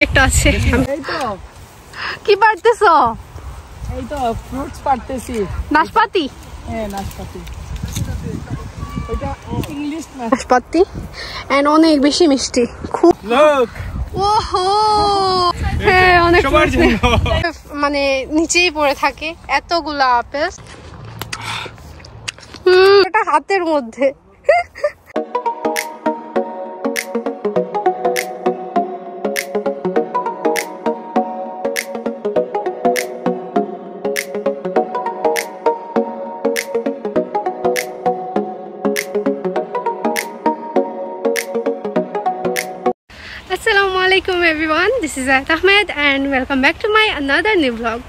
একটা আছে। এই তো কি পারতেছো? এই তো ফ্রুটস পারতেছি। নাশপাতি? হ্যাঁ নাশপাতি। এটা ইংলিশ নাশপাতি এন্ড অনেক বেশি মিষ্টি। খুব লোক ওহো হ্যাঁ অনেক মানে নিচেই পড়ে থাকে এতগুলা আপেল। এটা হাতের মধ্যে। Assalamualaikum everyone, this is Ayat Ahmed and welcome back to my another new vlog.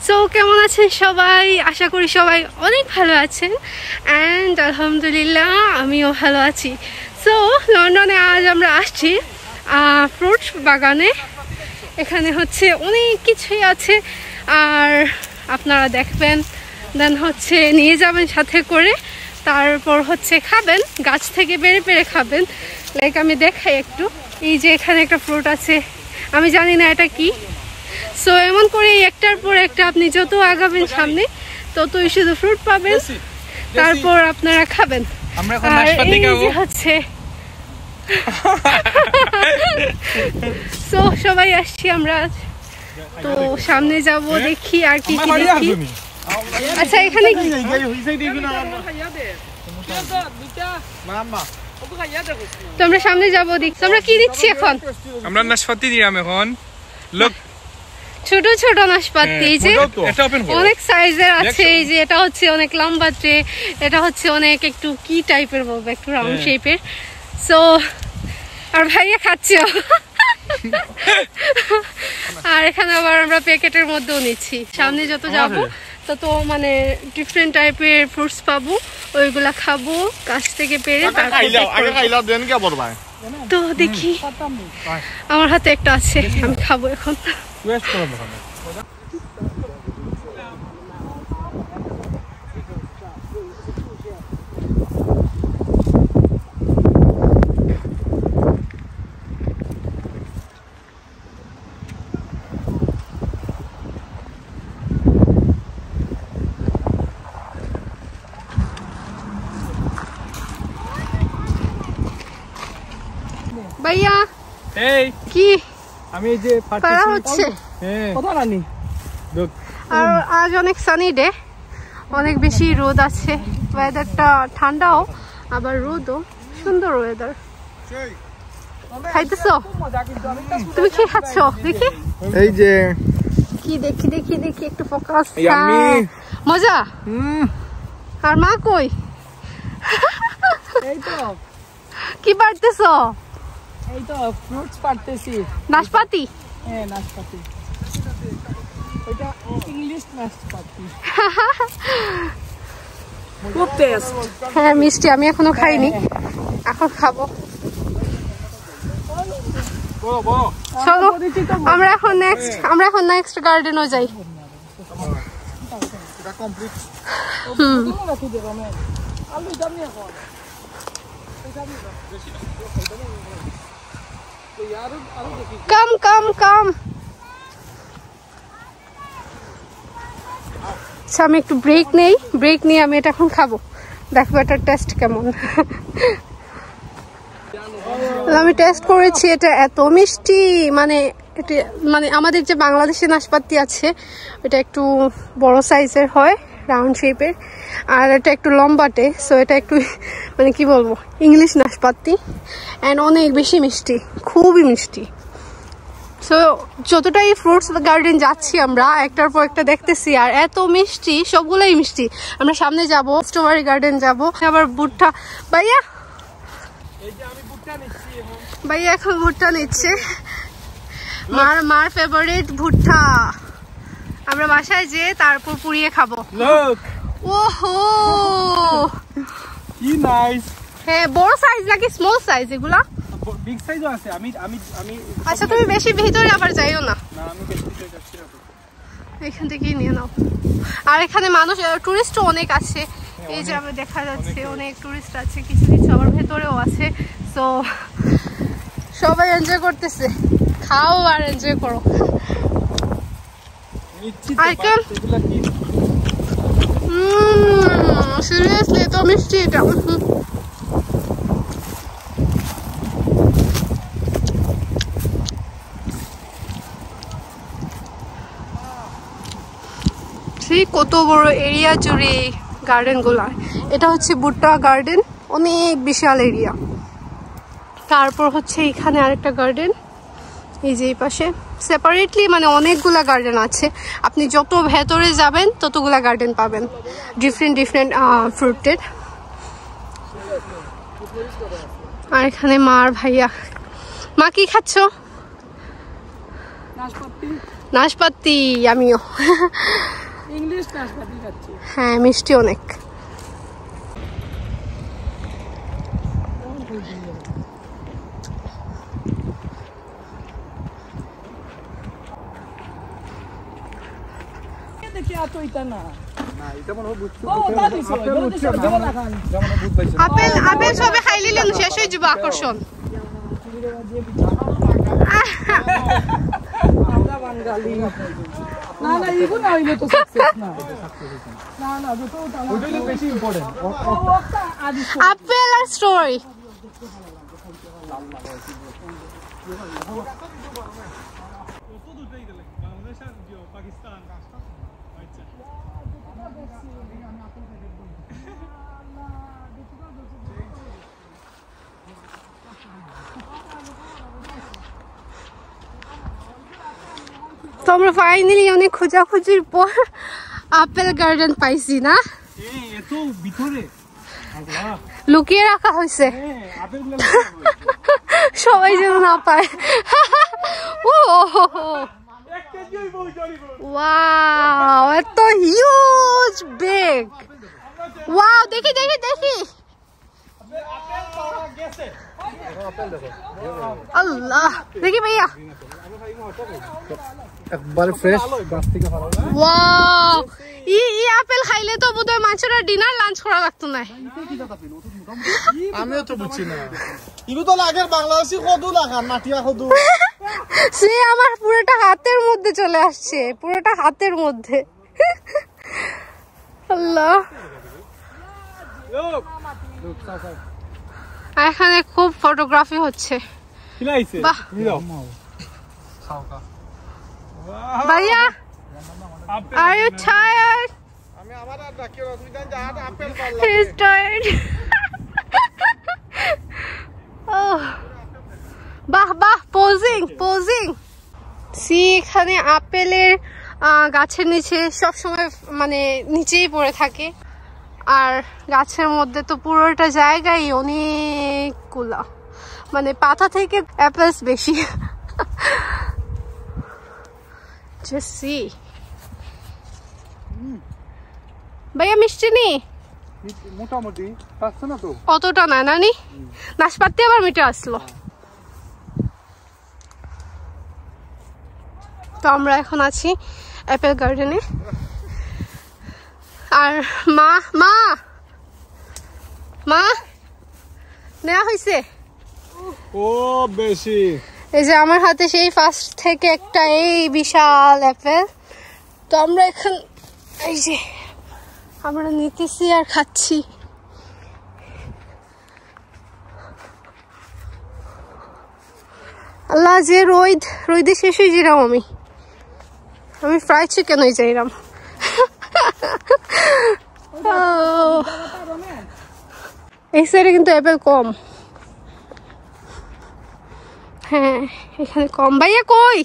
So কেমন আছেন সবাই? আশা করি সবাই অনেক ভালো আছেন and আলহামদুলিল্লাহ আমিও ভালো আছি। সো লন্ডনে আজ আমরা আসছি ফ্রুটস বাগানে। এখানে হচ্ছে অনেক কিছুই আছে আর আপনারা দেখবেন, দেন হচ্ছে নিয়ে যাবেন সাথে করে, তারপর হচ্ছে খাবেন, গাছ থেকে পেড়ে পেড়ে খাবেন। লাইক আমি দেখাই একটু, এই যে এখানে একটা ফ্রুট আছে, আমি জানি না এটা কি। সো এমন করে একটার পর একটা আপনি যত আগাবেন সামনে ততই শুধু ফ্রুট পাবেন, তারপর আপনারা খাবেন। আর এই যে হচ্ছে সো সবাই আসছি আমরা, তো সামনে যাব দেখি আর কি কি দেখি। আচ্ছা এখানে তো আমরা সামনে যাবো, দেখছি আমরা কি দিচ্ছি এখন। আমরা নাশপাতি দিলাম এখন। লোক ছোট ছোট নাশপাতি, এই যে অনেক সাইজের আছে। এই যে এটা হচ্ছে অনেক লম্বা ট্রে, এটা হচ্ছে অনেক একটু কি টাইপের বলবো, একটু রাউন্ড শেপের। সো আর ভাইয়া খাচ্ছে আর এখানে আবার আমরা প্যাকেটের মধ্যেও নিচ্ছি। সামনে যত যাবো তত মানে ডিফারেন্ট টাইপের ফ্রুটস পাবো, ওইগুলা খাবো গাছ থেকে পেড়ে। তো দেখি, আমার হাতে একটা আছে, আমি খাবো এখন। ভাইয়া এই কি আমি এই যে পারা হচ্ছে? হ্যাঁ কথা রানি। আর আজ অনেক সানি ডে, অনেক বেশি রোদ আছে, ওয়েদারটা ঠান্ডাও আবার রোদও, সুন্দর ওয়েদার। খাইতেছো? তুমি কি খাচ্ছ? দেখি এই যে কি, দেখি দেখি দেখি একটু ফোকাস। মজা? আর মা কই? এই তো কি পারতেছো? এই তো ফ্রুটস পারতেছি। নাশপাতি? হ্যাঁ নাশপাতি। এটা ইংলিশ নাশপাতি। খুব টেস্ট। হ্যাঁ মিষ্টি, আমি এখনো খাইনি, এখন খাবো। চলো আমরা এখন নেক্সট গার্ডেনও যাই। কাম কাম কাম। আচ্ছা আমি একটু ব্রেক নেই, ব্রেক নিয়ে আমি এটা এখন খাবো, দেখবো এটার টেস্ট কেমন। আমি টেস্ট করেছি, এটা এত মিষ্টি, মানে এটা মানে আমাদের যে বাংলাদেশে নাশপাতি আছে এটা একটু বড় সাইজের হয়, রাউন্ড শেপের, আর এটা একটু লম্বাটে। সো এটা একটু মানে কি বলবো, ইংলিশ নাশপাতি অ্যান্ড অনেক বেশি মিষ্টি, খুবই মিষ্টি। সো যতটাই ফ্রুটস গার্ডেন যাচ্ছি আমরা একটার পর একটা দেখতেছি আর এত মিষ্টি, সবগুলোই মিষ্টি। আমরা সামনে যাব, স্ট্রবেরি গার্ডেন যাব, আবার ভুট্টা। ভাইয়া ভাইয়া এখন ভুট্টা নিচ্ছে, মার ফেভারিট ভুট্টা। আমরা বাসায় যে তারপর পুড়িয়ে খাবো। ওহো কি নাইস। হ্যাঁ বড় সাইজ নাকি স্মল সাইজ এগুলা? বিগ সাইজও আছে। আমি আমি আমি আচ্ছা তুমি বেশি ভিতরে আবার যাইও না, না আমি বেশি ভিতরে যাচ্ছি না, এখান থেকেই নিয়ে নাও। আর এখানে মানুষ টুরিস্টও অনেক আছে, এই যে আমরা দেখা যাচ্ছে অনেক টুরিস্ট আছে, কিছু কিছু আবার ভেতরেও আছে। সো সবাই এনজয় করতেছে। খাও আর এনজয় করো। সিরিয়াসলি তো মিষ্টি এটা। কত বড় এরিয়া জুড়ে গার্ডেন গুলা। এটা হচ্ছে ভুট্টা গার্ডেন, অনেক বিশাল এরিয়া। তারপর হচ্ছে এখানে আরেকটা গার্ডেন, এই যে এই পাশে সেপারেটলি, মানে অনেকগুলা গার্ডেন আছে। আপনি যত ভেতরে যাবেন ততগুলা গার্ডেন পাবেন, ডিফারেন্ট ডিফারেন্ট ফ্রুটের। আর এখানে মা আর ভাইয়া। মা কি খাচ্ছ? নাশপাতি। আমিও ইংলিশ নাশপাতি খাচ্ছি। হ্যাঁ, মিষ্টি অনেক। আপেল আপেল সবে খাই নিলেন, শেষ হয়ে যাবে আকর্ষণ। না না, এগুলো হইলে তো সাকসেস না। না না, ওইটাই তো বেশি ইম্পর্টেন্ট। আপেল আর স্টোরি। তো আমরা ফাইনালি অনেক খোঁজাখুঁজির পর আপেল গার্ডেন পাইছি না। এত ভিতরে লুকিয়ে রাখা হয়েছে সবাই যেন না পায়। ওয়াও, এত হিউজ বিগ। ওয়াও, দেখি দেখি দেখি। আল্লাহ, দেখি ভাইয়া। একবারে ফ্রেশ গাছ থেকে ফেলা। ওয়াও, ই আপেল খাইলে তো বোধহয় মানুষের ডিনার লাঞ্চ করা লাগতো না। আমিও তো বুঝছি না, ইগো তো লাগের বাংলাদেশি কদু লাগান, মাটিয়া কদু। সে আমার পুরোটা হাতের মধ্যে চলে আসছে, পুরোটা হাতের মধ্যে। আল্লাহ, এখানে খুব ফটোগ্রাফি হচ্ছে। বাহ ভাইয়া, are you tired? He's tired. Oh, বাহ বাহ, পোজিং পোজিং। সি এখানে আপেলের গাছের নিচে সবসময় মানে নিচেই পড়ে থাকে, আর গাছের মধ্যে তো পুরোটা জায়গায় অনেকগুলা, মানে পাতা থেকে অ্যাপেলস বেশি। Just see. ভাইয়া মিষ্টি নি? মোটামুটি পাচ্ছে না তো, অতটা না নানি। নাশপাতি আবার মিঠে আসলো। তো আমরা এখন আছি অ্যাপেল গার্ডেনে। আর মা মা মা নেওয়া হয়েছে। ও বেশি। এই যে আমার হাতে সেই ফার্স্ট থেকে একটা এই বিশাল অ্যাপেল। তো আমরা এখন এই যে আমরা নিতেছি আর খাচ্ছি। আল্লাহ, যে রোদে শেষ হয়ে যাইরাম। আমি ফ্রাই চিকেন হয়ে যাইরাম। এই সাইডে কিন্তু অ্যাপেল কম। হ্যাঁ, এখানে কম। ভাইয়া কই?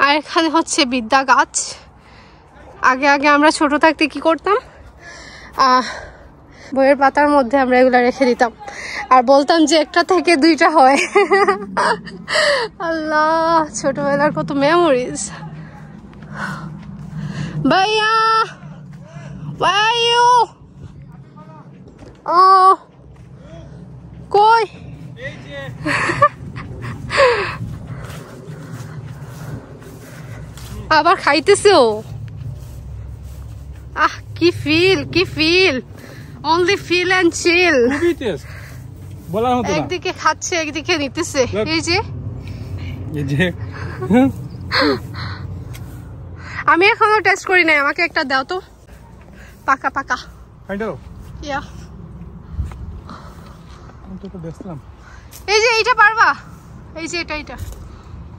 আর এখানে হচ্ছে বিদ্যা গাছ। আগে আগে আমরা ছোট থাকতে কি করতাম, বইয়ের পাতার মধ্যে আমরা এগুলা রেখে দিতাম আর বলতাম যে একটা থেকে দুইটা হয়। আল্লাহ, ছোটবেলার কত মেমোরিজ। ভাইয়া, ভাইয়া, ও কই? আবার খাইতেছে ও। আহ, কি ফিল, কি ফিল। অনলি ফিল এন্ড চিল। খুবই টেস্ট, বলার মতো না। একদিকে খাচ্ছে একদিকে নিতেছে। এই যে এই যে আমি এখনো টেস্ট করি নাই, আমাকে একটা দাও তো। পাকা পাকা খাইতো ইয়া। আমি তো দেখলাম এই যে এইটা পারবা, এই যে এটা এটা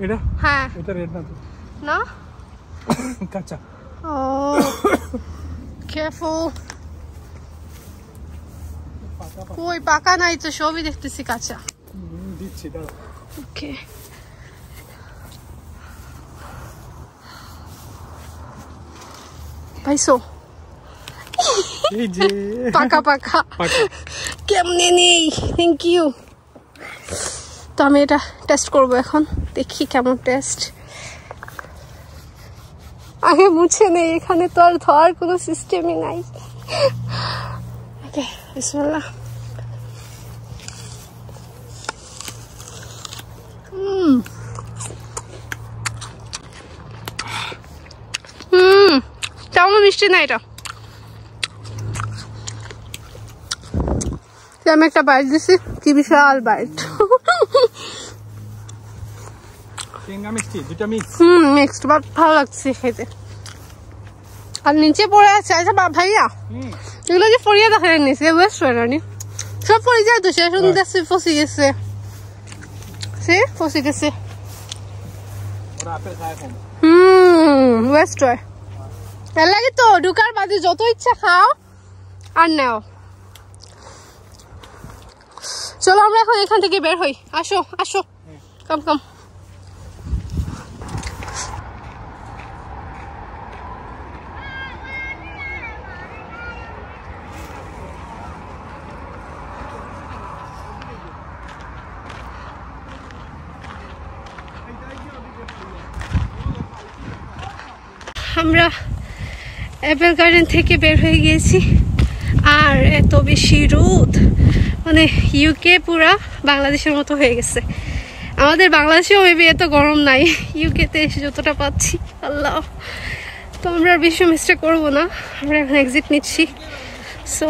এটা, হ্যাঁ এটা রেড না তো, না কাঁচা। ও কেয়ারফুল। কই পাকা নাই তো, সবই দেখতেছি কাঁচা। দিচ্ছি দাঁড়া। ওকে পাইছো? এই যে পাকা পাকা পাকা। কেমনে নেই, থ্যাংক ইউ। তো আমি এটা টেস্ট করব এখন, দেখি কেমন টেস্ট। আগে মুছে নেই, এখানে তো আর ধোয়ার কোনো সিস্টেমই নাই। ওকে বিসমিল্লাহ। তেমন মিষ্টি না এটা। আমি একটা বাইট দিছি, কি বিশাল বাইট। টেঙ্গা মিষ্টি দুটো মিক্স। মিক্সড, বাট ভালো লাগছে খেতে। আর নিচে পড়ে আছে, আচ্ছা ভাইয়া এগুলো যে ফরিয়া দেখা নিছে ওয়েস্ট রানি সব পড়ে যায় তো, সে শুনতে ফসি গেছে, সে ফসি গেছে। ওয়েস্ট হয় এর লাগে তো, ঢুকার বাদে যত ইচ্ছা খাও আর নেও। চলো আমরা এখন এখান থেকে বের হই, আসো আসো, কাম কাম। আমরা অ্যাপেল গার্ডেন থেকে বের হয়ে গিয়েছি, আর এত বেশি রোদ, মানে ইউকে পুরা বাংলাদেশের মতো হয়ে গেছে। আমাদের বাংলাদেশেও মেবি এত গরম নাই, ইউকেতে এসে যতটা পাচ্ছি আল্লাহ। তো আমরা আর বেশি মিস্টেক করবো না, আমরা এখন এক্সিট নিচ্ছি। সো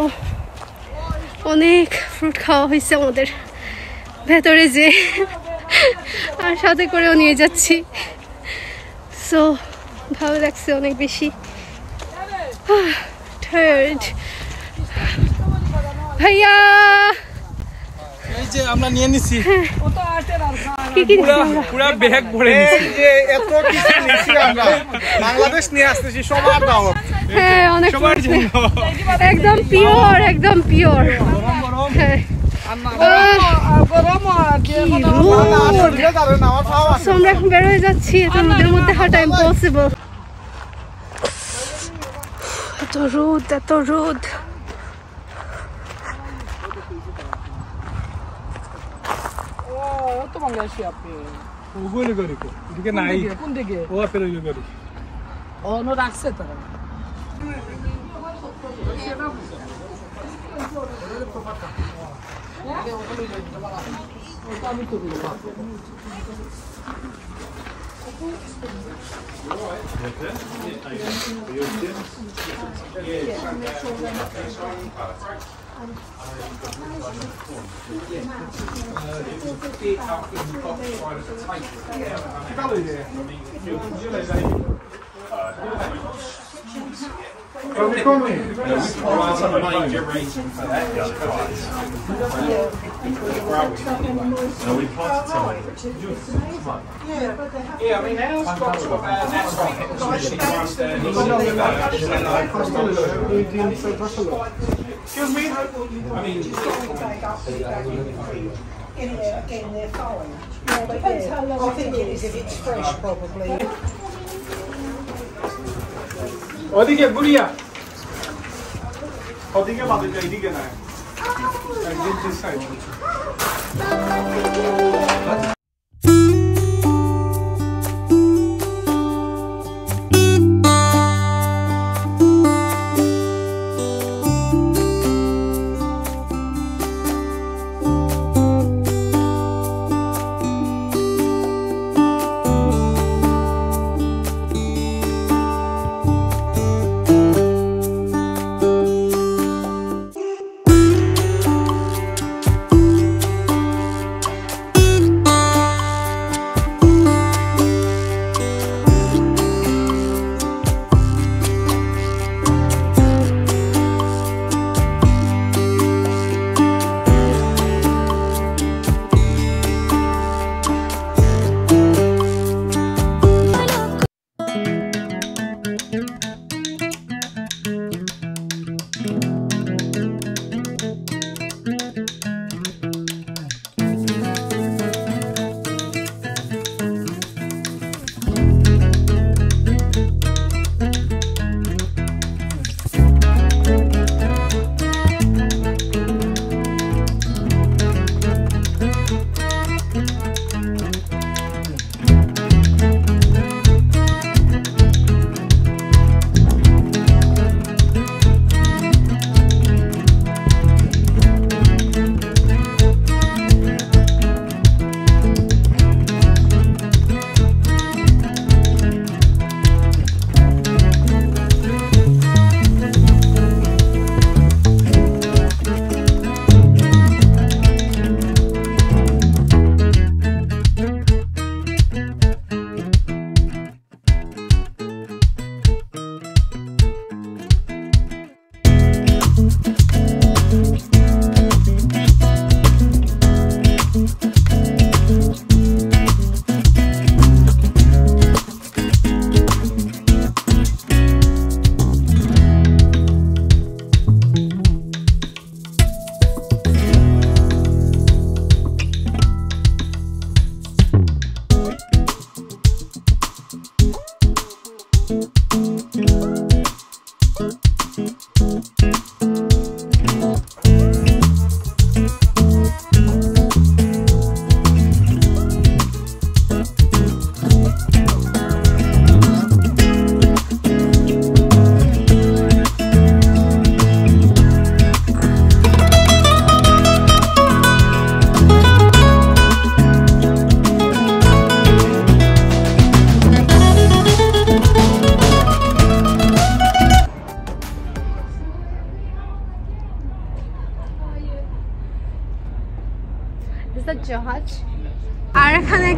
অনেক ফ্রুট খাওয়া হয়েছে আমাদের ভেতরে যে, আর সাথে করেও নিয়ে যাচ্ছি। সো ভালো লাগছে অনেক বেশি। ভাইয়া এই যে আমরা নিয়ে নিছি কি কি পুরো ব্যাগ ভরে নিছি। এই যে এত কিছু নিছি আমরা, বাংলাদেশ নিয়ে আসতেছি সবার দাওয়াত। হ্যাঁ অনেক সবার জন্য একদম পিওর, একদম পিওর। হ্যাঁ আমরা এখন বের হয়ে যাচ্ছি, এদের মধ্যে হাঁটা ইম্পসিবল। এত রোদ, এত রোদ। ওগুলো করি এদিকে নাই, কোন দিকে? ও আপেল ওইগুলো করি। অন্য রাখছে তারা। Excuse me? Again, they're fine. Depends how long I think it is, if it's fresh, probably. ওদিকে বুড়িয়া, ওদিকে বাদে যাই, এদিকে না একদম this side.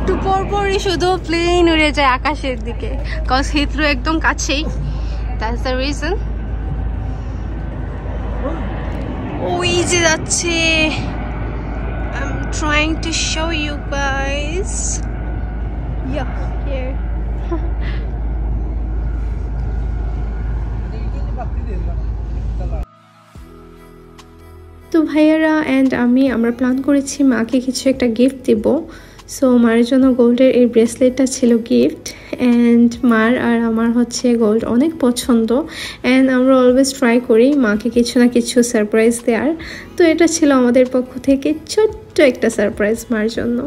একটু পরপরই শুধু প্লেন উড়ে যায় আকাশের দিকে, কজ হিথ্রো একদম কাছেই, দ্যাটস দ্য রিজন। ওই যে যাচ্ছে, I am trying to show you guys. Yeah, here. তো ভাইয়ারা অ্যান্ড আমরা প্ল্যান করেছি মাকে কিছু একটা গিফট দিব। সো মার জন্য গোল্ডের এই ব্রেসলেটটা ছিল গিফট, অ্যান্ড মার আর আমার হচ্ছে গোল্ড অনেক পছন্দ, অ্যান্ড আমরা অলওয়েজ ট্রাই করি মাকে কিছু না কিছু সারপ্রাইজ দেওয়ার। তো এটা ছিল আমাদের পক্ষ থেকে ছোট্ট একটা সারপ্রাইজ মার জন্য।